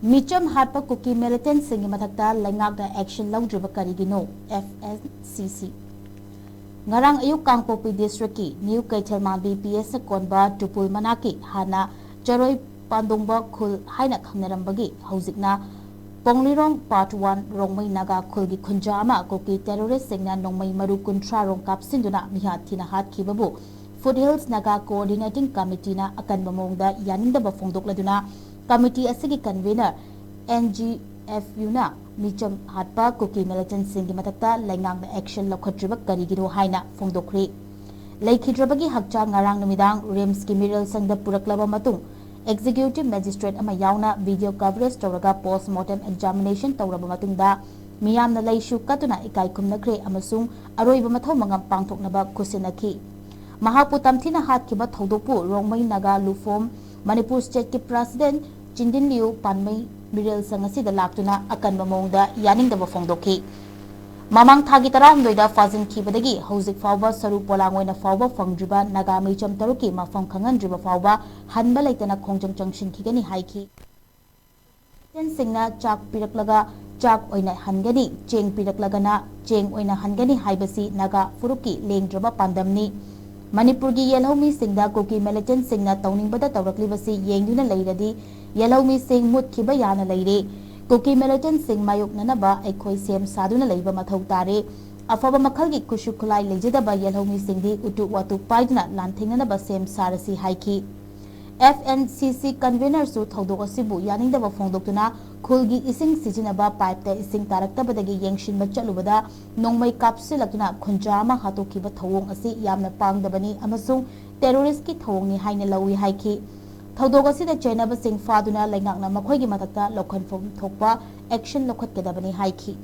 Meecham Hatpa Kuki Militant Singi Mathakta Leingakna Action Loudriba Karigino Fncc Ngarang ayuk Kangpopi District ki New Kaithalmambi PS Konba Tupul Manaki Hana Charoi Pandongba Khul Haina Khangnerambagi Hauzikna Ponglirong Part 1 Rongmai Naga Khulgi Khunjama Kuki Terrorist Singna Nongmai Maru Kuntra Rong Kapsinduna Mihatina Hatkibabu Foothills Naga Coordinating Committee na akan bamongda yaningdaba fongdokladuna Committee asigi convener NGFU na Meecham Hatpa Kuki Militant Singi Mathakta Leingakna Action Loudriba Karigino haina fongdokri Laikhidrabagi hakcha ngarang numidang Rims ki Miral Sangda puraklaba matung Executive Magistrate ama yauna video coverage tawraga postmortem examination tawraba matungda miyamna laishu katuna ikai khumnakre amasung aroiba mathau mangam pangthoknaba khusinaki Mahapu tamthina hatkiba thodokpu Rongmai Naga Lufom Manipur State ki President Chindin Liu Panmai Miral Sangasi da laktuna akan mamongda yaningdaba fongdoki Mamang thagi taramdoida fazin kibadagi hauzik fawba saru polangoina fawba fangdriba Naga Meecham taruki mafam khangandriba fawba hanba laitana khongjang changshin kigani haiki singna chak piraklaga chak oina hangani cheng piraklagana cheng oina hangani haibasi Naga furuki lengdraba pandamni Manipur ki Yelhomi Singda Kuki Militant Singna Tauningbada Tawraklibasi Yengduna Leiradi Yelhomi Sing Mutkiba Yana Leire Kuki Militant Sing Mayuk Nanaba Ekhoi Sem Saduna Leiba Mathau Tare Afaba Makhalgi Kushu Khulai Lejadaba Yelhomi Singdi Utu Watu Paiduna Lanthinganaba Sem Sarasi Haiki FNCC convener su thodok asibu yaningdaba fongdoktuna khulgi ising sijinaba pipe te ising taraktabadagi yengshinba chalubada nongmai kapsilakna khunjama hatokiba thawong asi yamna pangdabani amasung terrorist ki thawongni haina lawi haiki thodok asida chainaba sing faduna leingakna makhoigi mathakta lokhanfom thokpa action lokhatkedabani haiki